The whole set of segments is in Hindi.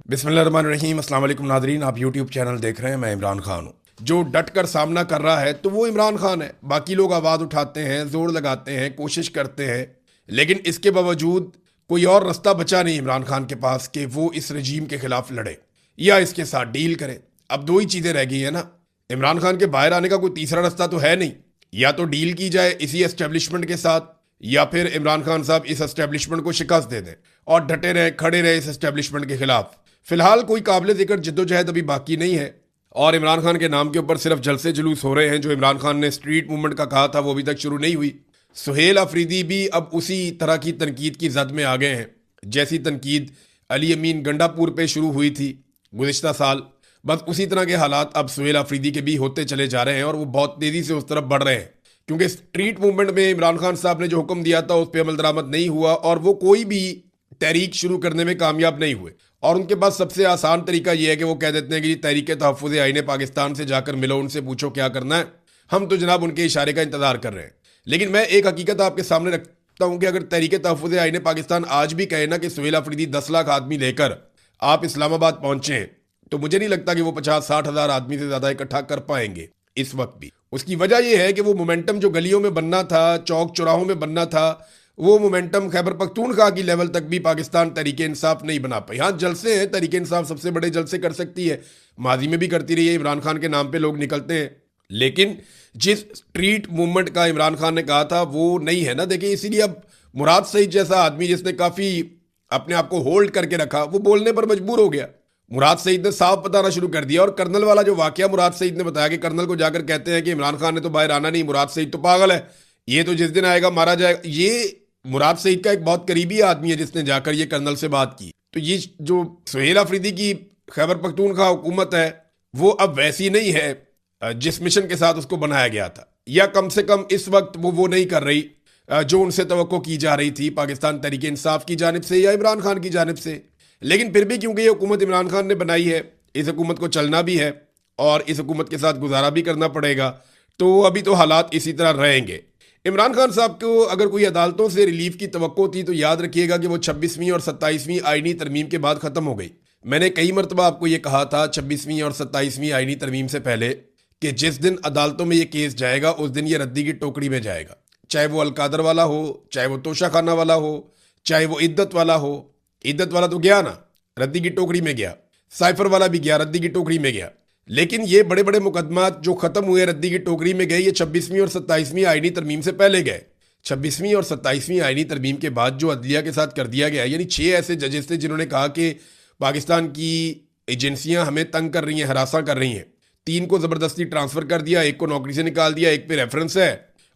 बिस्मिल्लाहिर्रहमानिर्रहीम। अस्सलाम वालेकुम नादरीन, आप यूट्यूब चैनल देख रहे हैं। मैं इमरान खान हूँ। जो डट कर सामना कर रहा है तो वो इमरान खान है। बाकी लोग आवाज़ उठाते हैं, जोर लगाते हैं, कोशिश करते हैं, लेकिन इसके बावजूद कोई और रास्ता बचा नहीं इमरान खान के पास कि वो इस रजीम के खिलाफ लड़े या इसके साथ डील करे। अब दो ही चीज़ें रह गई है ना। इमरान खान के बाहर आने का कोई तीसरा रास्ता तो है नहीं। या तो डील की जाए इसी एस्टेब्लिशमेंट के साथ, या फिर इमरान खान साहब इस एस्टेब्लिशमेंट को शिकस्त दे दें और डटे रहे, खड़े रहे इस एस्टेब्लिशमेंट के खिलाफ। फिलहाल कोई काबिल जिक्र जिद्दोजहद अभी बाकी नहीं है और इमरान खान के नाम के ऊपर सिर्फ जलसे जुलूस हो रहे हैं। जो इमरान खान ने स्ट्रीट मूवमेंट का कहा था वो अभी तक शुरू नहीं हुई। सुहेल अफरीदी भी अब उसी तरह की तनकीद की जद में आ गए हैं जैसी तनकीद अली अमीन गंडापुर पे शुरू हुई थी गुज़िश्ता साल। बस उसी तरह के हालात अब सुहेल अफरीदी के भी होते चले जा रहे हैं और वो बहुत तेज़ी से उस तरफ बढ़ रहे हैं, क्योंकि स्ट्रीट मूवमेंट में इमरान खान साहब ने जो हुक्म दिया था उस पर अमल दरामद नहीं हुआ और वो कोई भी तहरीक शुरू करने में कामयाब नहीं हुए। और उनके पास सबसे आसान तरीका यह है कि वो कह देते हैं कि तहरीक तहफ़्फ़ुज़ आईन पाकिस्तान से जाकर मिलो, उनसे पूछो क्या करना है, हम तो जनाब उनके इशारे का इंतज़ार कर रहे हैं। लेकिन मैं एक हकीकत आपके सामने रखता हूँ कि अगर तहरीक तहफ़्फ़ुज़ आईन पाकिस्तान आज भी कहे ना कि सुहेल अफरीदी 10 लाख आदमी लेकर आप इस्लामाबाद पहुंचे, तो मुझे नहीं लगता कि वो 50-60 हज़ार आदमी से ज़्यादा इकट्ठा कर पाएंगे इस वक्त भी। उसकी वजह यह है कि वो मोमेंटम जो गलियों में बनना था, चौक चौराहों में बनना था, वो मोमेंटम खैबर पख्तूनख्वा की लेवल तक भी पाकिस्तान तहरीक इंसाफ नहीं बना पाई। हाँ, जलसे हैं, तहरीक इंसाफ सबसे बड़े जलसे कर सकती है, माजी में भी करती रही है, इमरान खान के नाम पे लोग निकलते हैं, लेकिन जिस स्ट्रीट मूवमेंट का इमरान खान ने कहा था वो नहीं है ना। देखिए, इसीलिए अब मुराद सईद जैसा आदमी जिसने काफ़ी अपने आप को होल्ड करके रखा, वो बोलने पर मजबूर हो गया। मुराद सईद ने साफ बताना शुरू कर दिया। और कर्नल वाला जो वाकया मुराद सईद ने बताया कि कर्नल को जाकर कहते हैं कि इमरान खान ने तो बाहर आना नहीं, मुराद सईद तो पागल है, ये तो जिस दिन आएगा मारा जाएगा। ये मुराद सईद का एक बहुत करीबी आदमी है जिसने जाकर ये कर्नल से बात की। तो ये जो सुहेल अफरीदी की खैबर पख्तूनख्वा हुकूमत है वो अब वैसी नहीं है जिस मिशन के साथ उसको बनाया गया था, या कम से कम इस वक्त वो नहीं कर रही जो उनसे तवक्को की जा रही थी पाकिस्तान तहरीक इंसाफ की जानिब से या इमरान खान की जानिब से। लेकिन फिर भी क्योंकि ये हुकूमत इमरान खान ने बनाई है, इस हुकूमत को चलना भी है और इस हुकूमत के साथ गुजारा भी करना पड़ेगा, तो अभी तो हालात इसी तरह रहेंगे। इमरान खान साहब को अगर कोई अदालतों से रिलीफ की तवक्को थी तो याद रखिएगा कि वो 26वीं और 27वीं आईनी तरमीम के बाद ख़त्म हो गई। मैंने कई मरतबा आपको ये कहा था 26वीं और 27वीं आईनी तरमीम से पहले कि जिस दिन अदालतों में ये केस जाएगा उस दिन ये रद्दी की टोकरी में जाएगा, चाहे वो अलकादर वाला हो, चाहे वो तोशा खाना वाला हो, चाहे वो इद्दत वाला हो। इद्दत वाला तो गया ना, रद्दी की टोकरी में गया। साइफर वाला भी गया, रद्दी की टोकरी में गया। लेकिन ये बड़े बड़े मुकदमात जो खत्म हुए रद्दी की टोकरी में गए, ये 26वीं और 27वीं आईनी तरमीम से पहले गए। 26वीं और 27वीं आईनी तरमीम के बाद जो अदलिया के साथ कर दिया गया, यानी 6 ऐसे जजेस थे जिन्होंने कहा कि पाकिस्तान की एजेंसियां हमें तंग कर रही हैं, हरासा कर रही हैं। 3 को ज़बरदस्ती ट्रांसफ़र कर दिया, 1 को नौकरी से निकाल दिया, 1 पे रेफरेंस है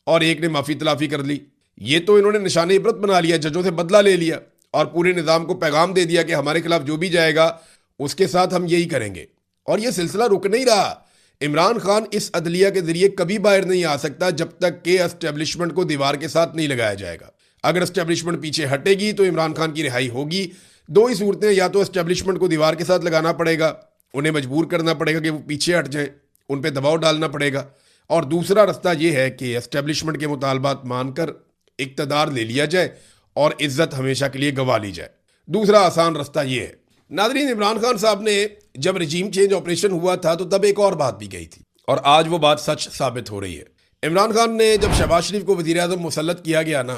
और 1 ने माफ़ी तलाफ़ी कर ली। ये तो इन्होंने निशान इबरत बना लिया, जजों से बदला ले लिया और पूरे निज़ाम को पैगाम दे दिया कि हमारे खिलाफ जो भी जाएगा उसके साथ हम यही करेंगे। और ये सिलसिला रुक नहीं रहा। इमरान खान इस अदलिया के जरिए कभी बाहर नहीं आ सकता जब तक कि एस्टेब्लिशमेंट को दीवार के साथ नहीं लगाया जाएगा। अगर एस्टेब्लिशमेंट पीछे हटेगी तो इमरान खान की रिहाई होगी। दो ही सूरतें, या तो एस्टेब्लिशमेंट को दीवार के साथ लगाना पड़ेगा, उन्हें मजबूर करना पड़ेगा कि वो पीछे हट जाएं, उन पर दबाव डालना पड़ेगा, और दूसरा रास्ता ये है कि एस्टेब्लिशमेंट के मुतालबात मानकर इक़्तिदार ले लिया जाए और इज्जत हमेशा के लिए गंवा ली जाए। दूसरा आसान रास्ता ये है। नाज़रीन, इमरान खान साहब ने जब रजीम चेंज ऑपरेशन हुआ था तो तब एक और बात भी कही थी और आज वो बात सच साबित हो रही है। इमरान खान ने जब शहबाज शरीफ को वज़ीर आज़म मुसल्लत किया गया ना,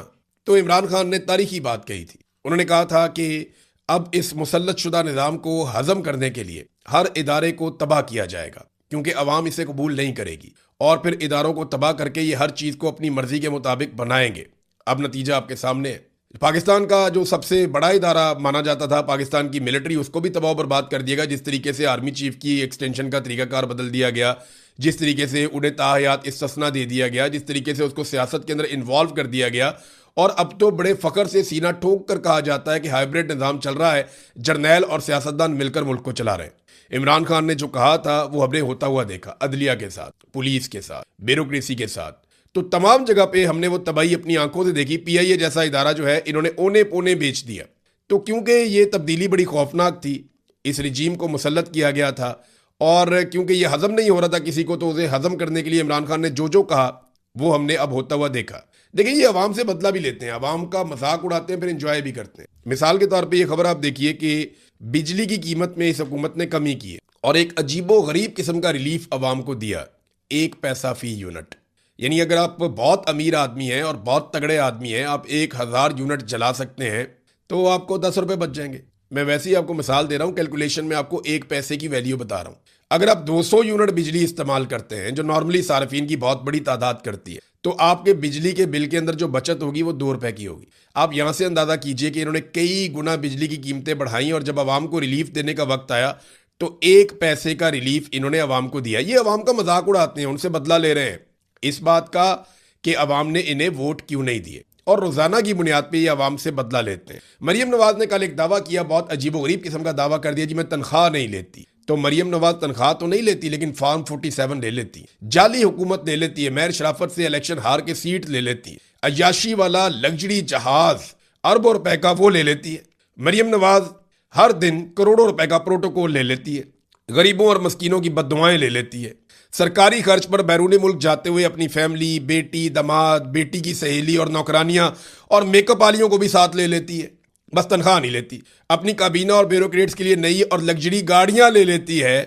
तो इमरान खान ने तारीखी बात कही थी। उन्होंने कहा था कि अब इस मुसल्लत शुदा निज़ाम को हज़म करने के लिए हर इदारे को तबाह किया जाएगा, क्योंकि अवाम इसे कबूल नहीं करेगी, और फिर इदारों को तबाह करके ये हर चीज़ को अपनी मर्जी के मुताबिक बनाएंगे। अब नतीजा आपके सामने है। पाकिस्तान का जो सबसे बड़ा इदारा माना जाता था पाकिस्तान की मिलिट्री, उसको भी तबाह बर्बाद कर दिया गया। जिस तरीके से आर्मी चीफ की एक्सटेंशन का तरीकाकार बदल दिया गया, जिस तरीके से उन्हें ताहयात इस्तिस्ना दे दिया गया, जिस तरीके से उसको सियासत के अंदर इन्वॉल्व कर दिया गया, और अब तो बड़े फ़ख्र से सीना ठोक कर कहा जाता है कि हाइब्रिड निज़ाम चल रहा है, जर्नैल और सियासतदान मिलकर मुल्क को चला रहे हैं। इमरान खान ने जो कहा था वो हमने होता हुआ देखा, अदलिया के साथ, पुलिस के साथ, ब्यूरोक्रेसी के साथ। तो तमाम जगह पे हमने वो तबाही अपनी आंखों से देखी। पीआईए जैसा इदारा जो है इन्होंने ओने पोने बेच दिया। तो क्योंकि ये तब्दीली बड़ी खौफनाक थी, इस रजीम को मुसल्लत किया गया था, और क्योंकि ये हज़म नहीं हो रहा था किसी को, तो उसे हज़म करने के लिए इमरान खान ने जो जो कहा वो हमने अब होता हुआ देखा। देखिए, ये अवाम से बदला भी लेते हैं, अवाम का मजाक उड़ाते हैं, फिर इंजॉय भी करते हैं। मिसाल के तौर पर यह खबर आप देखिए कि बिजली की कीमत में इस हुकूमत ने कमी की है और एक अजीबो गरीब किस्म का रिलीफ अवाम को दिया, 1 पैसा फी यूनिट। यानी अगर आप बहुत अमीर आदमी हैं और बहुत तगड़े आदमी हैं, आप 1000 यूनिट जला सकते हैं तो आपको 10 रुपए बच जाएंगे। मैं वैसे ही आपको मिसाल दे रहा हूं, कैलकुलेशन में आपको 1 पैसे की वैल्यू बता रहा हूं। अगर आप 200 यूनिट बिजली इस्तेमाल करते हैं, जो नॉर्मली सार्फिन की बहुत बड़ी तादाद करती है, तो आपके बिजली के बिल के अंदर जो बचत होगी वो 2 रुपए की होगी। आप यहां से अंदाजा कीजिए कि इन्होंने कई गुना बिजली की कीमतें बढ़ाई और जब आवाम को रिलीफ देने का वक्त आया तो 1 पैसे का रिलीफ इन्होंने आवाम को दिया। ये आवाम का मजाक उड़ाते हैं, उनसे बदला ले रहे हैं इस बात का कि अवाम ने इन्हें वोट क्यों नहीं दिए, और रोजाना की बुनियाद पे ये अवाम से बदला लेते हैं। मरियम नवाज ने कल एक दावा किया, बहुत अजीबोगरीब किस्म का दावा कर दिया जी मैं तनख्वाह नहीं लेती। तो मरियम नवाज तनख्वाह तो नहीं लेती, लेकिन फॉर्म 47 ले लेती, जाली हुकूमत ले लेती है, महर शराफत से इलेक्शन हार के सीट ले लेती है, अयाशी वाला लग्जरी जहाज अरबों रुपए का वो ले लेती है। मरियम नवाज हर दिन करोड़ों रुपए का प्रोटोकॉल ले लेती है, गरीबों और मस्कीनों की बददुआएं ले लेती है, सरकारी खर्च पर बैरूनी मुल्क जाते हुए अपनी फैमिली, बेटी, दामाद, बेटी की सहेली और नौकरानियां और मेकअप वालियों को भी साथ ले लेती है, बस तनख्वाह नहीं लेती। अपनी काबीना और ब्यूरोक्रेट्स के लिए नई और लग्जरी गाड़ियां ले लेती है,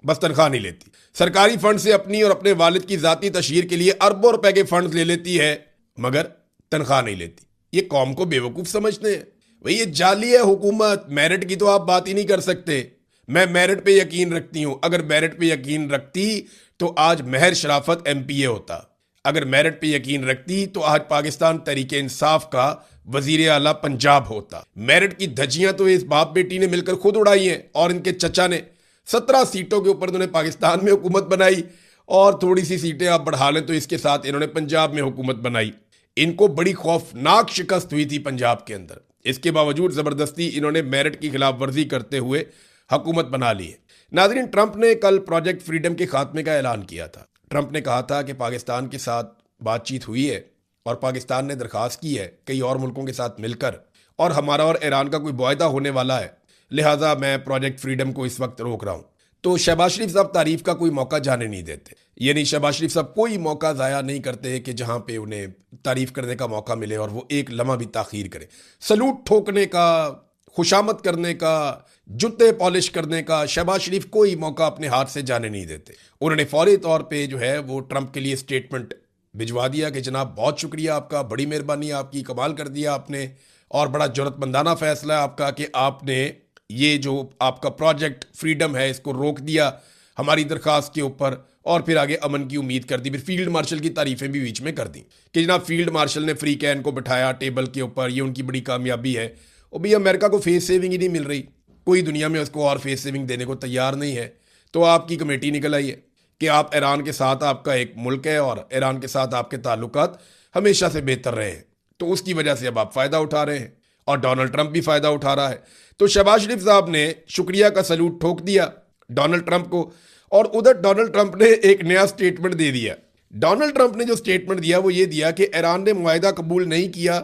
बस तनख्वाह नहीं लेती। सरकारी फंड से अपनी और अपने वालिद की जाती तशहीर के लिए अरबों रुपए के फंड ले लेती है, मगर तनख्वाह नहीं लेती। ये कौम को बेवकूफ समझते हैं। भाई ये जाली है हुकूमत, मेरिट की तो आप बात ही नहीं कर सकते। मैं मेरिट पे यकीन रखती हूं, अगर मेरिट पे यकीन रखती तो आज महर शराफत MPA होता, अगर मेरिट पे यकीन रखती तो आज पाकिस्तान तहरीक इंसाफ का वजीर आला पंजाब होता। मेरिट की धज्जियां तो इस बाप बेटी ने मिलकर खुद उड़ाई हैं और इनके चचा ने 17 सीटों के ऊपर इन्होंने पाकिस्तान में हुकूमत बनाई और थोड़ी सी सीटें आप बढ़ा लें तो इसके साथ इन्होंने पंजाब में हुकूमत बनाई। इनको बड़ी खौफनाक शिकस्त हुई थी पंजाब के अंदर, इसके बावजूद जबरदस्ती इन्होंने मेरिट की खिलाफ वर्जी करते हुए हुकूमत बना ली है। नाज़रीन, ट्रंप ने कल प्रोजेक्ट फ्रीडम के खात्मे का ऐलान किया था। ट्रंप ने कहा था कि पाकिस्तान के साथ बातचीत हुई है और पाकिस्तान ने दरख्वास्त की है कई और मुल्कों के साथ मिलकर, और हमारा और ईरान का कोई मुआहदा होने वाला है, लिहाजा मैं प्रोजेक्ट फ्रीडम को इस वक्त रोक रहा हूं। तो शहबाज शरीफ साहब तारीफ का कोई मौका जाने नहीं देते, यानी शहबाज शरीफ साहब कोई मौका ज़ाया नहीं करते कि जहां पे उन्हें तारीफ करने का मौका मिले और वो एक लम्हा भी ताखीर करें। सलूट ठोकने का, खुशामद करने का, जूते पॉलिश करने का शहबाज शरीफ कोई मौका अपने हाथ से जाने नहीं देते। उन्होंने फौरी तौर पे जो है वो ट्रंप के लिए स्टेटमेंट भिजवा दिया कि जनाब बहुत शुक्रिया आपका, बड़ी मेहरबानी आपकी, कमाल कर दिया आपने, और बड़ा जरूरतमंदाना फैसला है आपका कि आपने ये जो आपका प्रोजेक्ट फ्रीडम है इसको रोक दिया हमारी दरख्वास्त के ऊपर, और फिर आगे अमन की उम्मीद कर दी। फिर फील्ड मार्शल की तारीफें भी बीच में कर दी कि जनाब फील्ड मार्शल ने फ्री कैन को बिठाया टेबल के ऊपर, ये उनकी बड़ी कामयाबी है। और भाई अमेरिका को फेस सेविंग ही नहीं मिल रही, कोई दुनिया में उसको और फेस सेविंग देने को तैयार नहीं है, तो आपकी कमेटी निकल आई है कि आप ईरान के साथ, आपका एक मुल्क है और ईरान के साथ आपके ताल्लुकात हमेशा से बेहतर रहे हैं, तो उसकी वजह से अब आप फ़ायदा उठा रहे हैं और डोनाल्ड ट्रंप भी फ़ायदा उठा रहा है। तो शहबाज शरीफ साहब ने शुक्रिया का सलूट ठोक दिया डोनाल्ड ट्रंप को, और उधर डोनाल्ड ट्रंप ने एक नया स्टेटमेंट दे दिया। डोनाल्ड ट्रंप ने जो स्टेटमेंट दिया वो ये दिया कि ईरान ने मुआहदा कबूल नहीं किया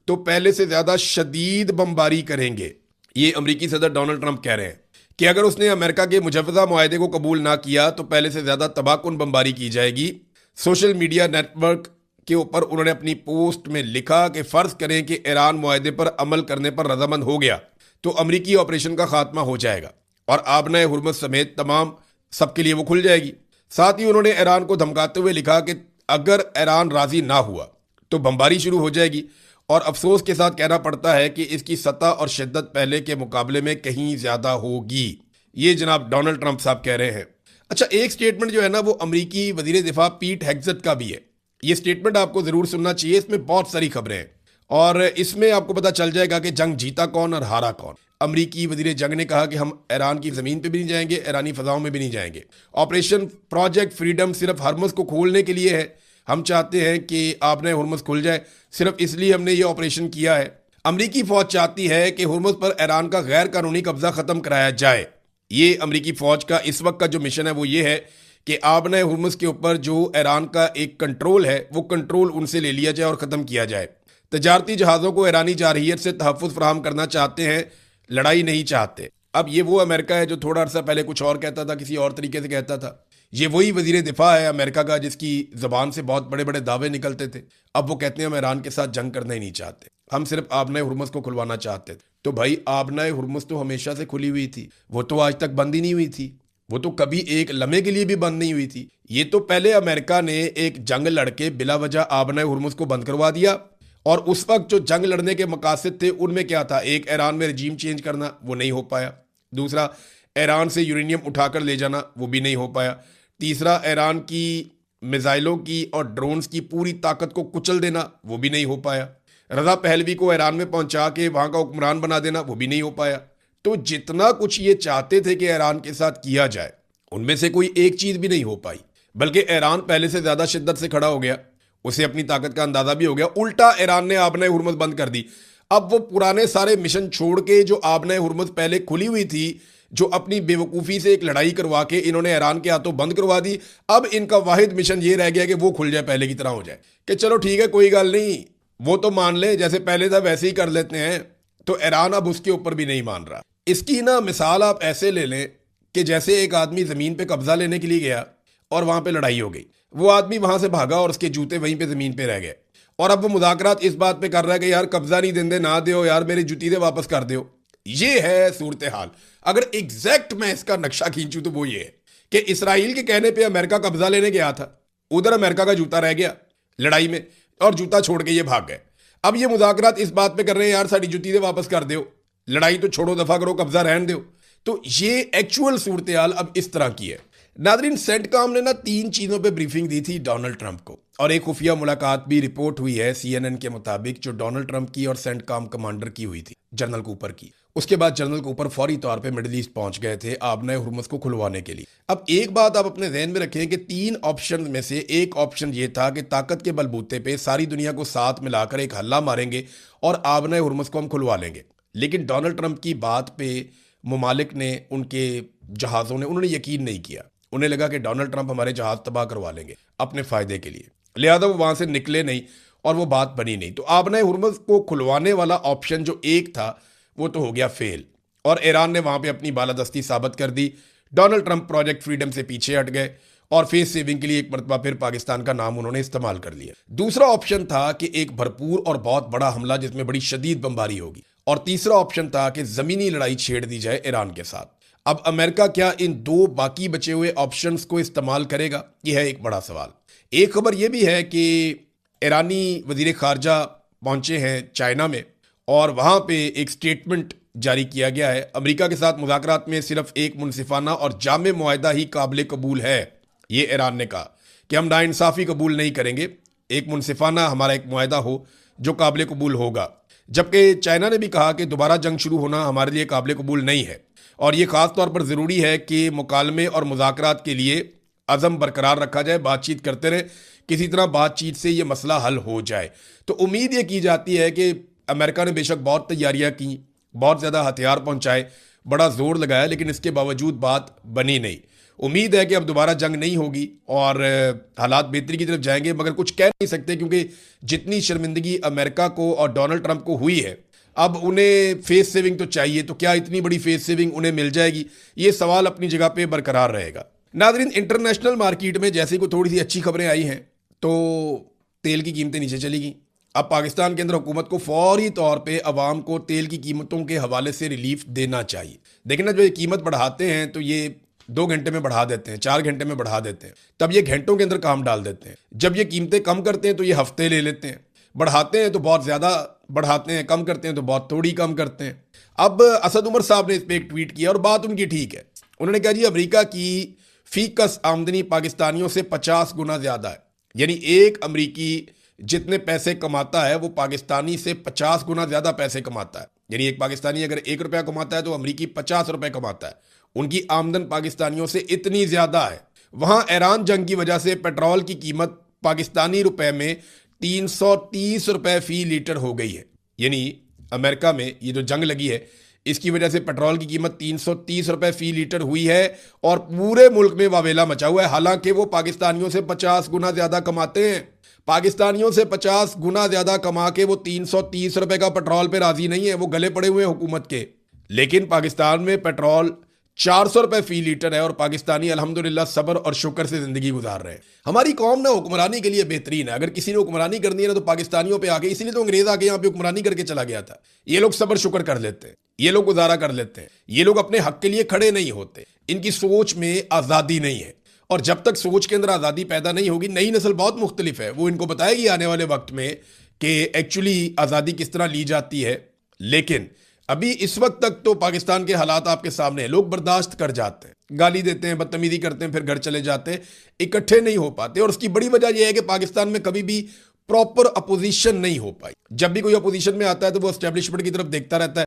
तो पहले से ज़्यादा शदीद बमबारी करेंगे। ये अमरीकी सदर डोनाल्ड ट्रंप कह रहे हैं कि अगर उसने अमेरिका के मुजव्वज़ा मुआहदे को कबूल ना किया तो पहले से ज़्यादा तबाहकुन बमबारी की जाएगी। सोशल मीडिया नेटवर्क के ऊपर उन्होंने अपनी पोस्ट में लिखा कि फ़र्ज़ करें कि ईरान मुआहदे पर अमल करने पर रजामंद हो गया तो अमरीकी ऑपरेशन का खात्मा हो जाएगा और आबनाए हुर्मत समेत तमाम सबके लिए वो खुल जाएगी। साथ ही उन्होंने ईरान को धमकाते हुए लिखा कि अगर ईरान राज़ी ना हुआ तो बमबारी शुरू हो जाएगी, और अफसोस के साथ कहना पड़ता है कि इसकी सतह और शिद्दत पहले के मुकाबले में कहीं ज़्यादा होगी। ये जनाब डोनाल्ड ट्रंप साहब कह रहे हैं। अच्छा, एक स्टेटमेंट जो है ना वो अमरीकी वजीर दिफा पीट हेग्सेट का भी है। ये स्टेटमेंट आपको ज़रूर सुनना चाहिए, इसमें बहुत सारी खबरें हैं और इसमें आपको पता चल जाएगा कि जंग जीता कौन और हारा कौन। अमरीकी वजीर जंग ने कहा कि हम ईरान की ज़मीन पर भी नहीं जाएंगे, ईरानी फ़ज़ाओं में भी नहीं जाएंगे। ऑपरेशन प्रोजेक्ट फ्रीडम सिर्फ हरमुज़ को खोलने के लिए है, हम चाहते हैं कि आपने हुर्मुज़ खुल जाए, सिर्फ इसलिए हमने ये ऑपरेशन किया है। अमरीकी फ़ौज चाहती है कि हुर्मुज़ पर ईरान का गैर कानूनी कब्जा ख़त्म कराया जाए। ये अमरीकी फ़ौज का इस वक्त का जो मिशन है वो ये है कि आपने हुर्मुज़ के ऊपर जो ईरान का एक कंट्रोल है वो कंट्रोल उनसे ले लिया जाए और ख़त्म किया जाए। तजारती जहाज़ों को ईरानी जारहियत से तहफ़्फ़ुज़ फराहम करना चाहते हैं, लड़ाई नहीं चाहते। अब ये वो अमेरिका है जो थोड़ा अर्सा पहले कुछ और कहता था, किसी और तरीके से कहता था। ये वही वजीर दिफा है अमेरिका का जिसकी ज़बान से बहुत बड़े बड़े दावे निकलते थे, अब वो कहते हैं हम ईरान के साथ जंग करना ही नहीं चाहते। हम सिर्फ आबनाए हुर्मुज़ को खुलवाना चाहते थे। तो भाई आबनाए हुर्मुज़ तो हमेशा से खुली हुई थी, वो तो आज तक बंद ही नहीं हुई थी, वो तो कभी एक लम्हे के लिए भी बंद नहीं हुई थी। ये तो पहले अमेरिका ने एक जंग लड़के बिला वजह आबनाए हुर्मुज़ को बंद करवा दिया, और उस वक्त जो जंग लड़ने के मकासद थे उनमें क्या था, एक ईरान में रजीम चेंज करना, वो नहीं हो पाया। दूसरा, ईरान से यूरेनियम उठाकर ले जाना, वो भी नहीं हो पाया। तीसरा, ईरान की मिसाइलों की और ड्रोन्स की पूरी ताकत को कुचल देना, वो भी नहीं हो पाया। रजा पहलवी को ईरान में पहुंचा के वहां का हुक्मरान बना देना, वो भी नहीं हो पाया। तो जितना कुछ ये चाहते थे कि ईरान के साथ किया जाए, उनमें से कोई एक चीज भी नहीं हो पाई, बल्कि ईरान पहले से ज्यादा शिद्दत से खड़ा हो गया, उसे अपनी ताकत का अंदाजा भी हो गया। उल्टा ईरान ने आबनाए हुर्मुज़ बंद कर दी। अब वो पुराने सारे मिशन छोड़ के जो आबनाए हुर्मुज़ पहले खुली हुई थी, जो अपनी बेवकूफ़ी से एक लड़ाई करवा के इन्होंने ईरान के हाथों बंद करवा दी, अब इनका वाहिद मिशन ये रह गया कि वो खुल जाए, पहले की तरह हो जाए, कि चलो ठीक है कोई गल नहीं, वो तो मान ले, जैसे पहले था वैसे ही कर लेते हैं। तो ईरान अब उसके ऊपर भी नहीं मान रहा। इसकी ना मिसाल आप ऐसे ले लें कि जैसे एक आदमी ज़मीन पे कब्जा लेने के लिए गया और वहां पे लड़ाई हो गई, वो आदमी वहां से भागा और उसके जूते वहीं पे ज़मीन पे रह गए, और अब वो मुज़ाकरात इस बात पे कर रहा है कि यार कब्जा नहीं देंदे, ना दो यार, मेरी जूती दे वापस कर दो। ये है सूरत हाल। अगर एग्जैक्ट मैं इसका नक्शा खींचूं तो वो ये है कि इसराइल के कहने पे अमेरिका कब्जा लेने गया था, उधर अमेरिका का जूता रह गया लड़ाई में, और जूता छोड़ के ये भाग गए। अब ये मुज़ाकरात इस बात पे कर रहे हैं यार साड़ी जूती दे वापस कर दो, लड़ाई तो छोड़ो, दफा करो, कब्जा रहने दो। तो ये एक्चुअल सूरत हाल अब इस तरह की है। नादरीन, सेंटकॉम ने ना 3 चीजों पे ब्रीफिंग दी थी डोनाल्ड ट्रंप को, और एक खुफिया मुलाकात भी रिपोर्ट हुई है CNN के मुताबिक, जो डोनाल्ड ट्रंप की और सेंटकॉम कमांडर की हुई थी, जनरल कूपर की। उसके बाद जनरल कूपर फौरी तौर पे मिडिल ईस्ट पहुंच गए थे आबनाए हुर्मुज़ को खुलवाने के लिए। अब एक बात आप अपने जहन में रखें कि 3 ऑप्शन में से एक ऑप्शन ये था कि ताकत के बलबूते पे सारी दुनिया को साथ मिलाकर एक हल्ला मारेंगे और आबनाए हुर्मुज़ को हम खुलवा लेंगे। लेकिन डोनाल्ड ट्रंप की बात पे मुमालिक ने, उनके जहाज़ों ने, उन्होंने यकीन नहीं किया। उन्हें लगा कि डोनाल्ड ट्रंप हमारे जहाज तबाह करवा लेंगे अपने फायदे के लिए, लिहाजा वो वहां से निकले नहीं और वो बात बनी नहीं। तो आबनाए हुर्मुज़ को खुलवाने वाला ऑप्शन जो एक था वो तो हो गया फेल, और ईरान ने वहां पे अपनी बालादस्ती साबित कर दी। डोनाल्ड ट्रंप प्रोजेक्ट फ्रीडम से पीछे हट गए और फेस सेविंग के लिए एक मरतबा फिर पाकिस्तान का नाम उन्होंने इस्तेमाल कर लिया। दूसरा ऑप्शन था कि एक भरपूर और बहुत बड़ा हमला जिसमें बड़ी शदीद बमबारी होगी, और तीसरा ऑप्शन था कि जमीनी लड़ाई छेड़ दी जाए ईरान के साथ। अब अमेरिका क्या इन 2 बाकी बचे हुए ऑप्शंस को इस्तेमाल करेगा, यह है एक बड़ा सवाल। एक खबर यह भी है कि ईरानी वजीर खारजा पहुंचे हैं चाइना में, और वहां पे एक स्टेटमेंट जारी किया गया है। अमेरिका के साथ मुज़ाकरात में सिर्फ एक मुनसिफाना और जामे मुआहदा ही काबिल कबूल है, ये ईरान ने कहा कि हम नाइंसाफ़ी कबूल नहीं करेंगे, एक मुनसिफाना हमारा एक मुआहदा हो जो काबिल कबूल होगा। जबकि चाइना ने भी कहा कि दोबारा जंग शुरू होना हमारे लिए काबिल कबूल नहीं है, और ये ख़ास तौर पर ज़रूरी है कि मुकालमे और मुज़ाकरात के लिए अज़म बरकरार रखा जाए, बातचीत करते रहे, किसी तरह बातचीत से ये मसला हल हो जाए। तो उम्मीद ये की जाती है कि अमेरिका ने बेशक बहुत तैयारियां की, बहुत ज़्यादा हथियार पहुंचाए, बड़ा जोर लगाया, लेकिन इसके बावजूद बात बनी नहीं। उम्मीद है कि अब दोबारा जंग नहीं होगी और हालात बेहतरी की तरफ जाएंगे, मगर कुछ कह नहीं सकते क्योंकि जितनी शर्मिंदगी अमेरिका को और डोनाल्ड ट्रंप को हुई है, अब उन्हें फेस सेविंग तो चाहिए। तो क्या इतनी बड़ी फेस सेविंग उन्हें मिल जाएगी, ये सवाल अपनी जगह पे बरकरार रहेगा। नादरीन, इंटरनेशनल मार्केट में जैसे कोई थोड़ी सी अच्छी खबरें आई हैं तो तेल की कीमतें नीचे चली गई। अब पाकिस्तान के अंदर हुकूमत को फौरी तौर पे अवाम को तेल की कीमतों के हवाले से रिलीफ देना चाहिए। देखना, जो ये कीमत बढ़ाते हैं तो ये 2 घंटे में बढ़ा देते हैं, 4 घंटे में बढ़ा देते हैं, तब ये घंटों के अंदर काम डाल देते हैं। जब ये कीमतें कम करते हैं तो ये हफ्ते ले लेते हैं, बढ़ाते हैं तो बहुत ज़्यादा बढ़ाते हैं, कम करते हैं तो बहुत थोड़ी कम करते हैं। अब असद उमर साहब ने इस पर एक ट्वीट किया और बात उनकी ठीक है। उन्होंने कहा जी अमेरिका की फीकस आमदनी पाकिस्तानियों से 50 गुना ज़्यादा है, यानी एक अमरीकी जितने पैसे कमाता है वो पाकिस्तानी से 50 गुना ज़्यादा पैसे कमाता है। यानी एक पाकिस्तानी अगर 1 रुपया कमाता है तो अमरीकी 50 रुपये कमाता है। उनकी आमदन पाकिस्तानियों से इतनी ज़्यादा है। वहाँ ईरान जंग की वजह से पेट्रोल की कीमत पाकिस्तानी रुपए में 330 रुपये फी लीटर हो गई है। यानी अमेरिका में ये जो जंग लगी है इसकी वजह से पेट्रोल की कीमत 330 रुपये फी लीटर हुई है और पूरे मुल्क में वावेला मचा हुआ है। हालांकि वो पाकिस्तानियों से 50 गुना ज़्यादा कमाते हैं। पाकिस्तानियों से 50 गुना ज़्यादा कमा के वो 330 रुपये का पेट्रोल पे राजी नहीं है, वो गले पड़े हुए हैं हुकूमत के। लेकिन पाकिस्तान में पेट्रोल 400 रुपए फी लीटर है और पाकिस्तानी अल्हम्दुलिल्लाह सब्र और शुक्र से जिंदगी गुजार रहे हैं। हमारी कौम ना हुक्मरानी के लिए बेहतरीन है। अगर किसी ने हुक्मरानी करनी है ना तो पाकिस्तानियों पे आके, इसलिए तो अंग्रेज आके यहाँ पे हुक्मरानी करके चला गया था। ये लोग सब्र शुक्र कर लेते हैं, ये लोग गुजारा कर लेते हैं, ये लोग अपने हक के लिए खड़े नहीं होते। इनकी सोच में आजादी नहीं है और जब तक सोच के अंदर आजादी पैदा नहीं होगी, नई नस्ल बहुत मुख्तलिफ है, वो इनको बताएगी आने वाले वक्त में कि एक्चुअली आजादी किस तरह ली जाती है। लेकिन अभी इस वक्त तक तो पाकिस्तान के हालात आपके सामने हैं। लोग बर्दाश्त कर जाते हैं, गाली देते हैं, बदतमीजी करते हैं, फिर घर चले जाते हैं, इकट्ठे नहीं हो पाते। और उसकी बड़ी वजह यह है कि पाकिस्तान में कभी भी प्रॉपर अपोजिशन नहीं हो पाई। जब भी कोई अपोजिशन में आता है तो वो एस्टेब्लिशमेंट की तरफ देखता रहता है।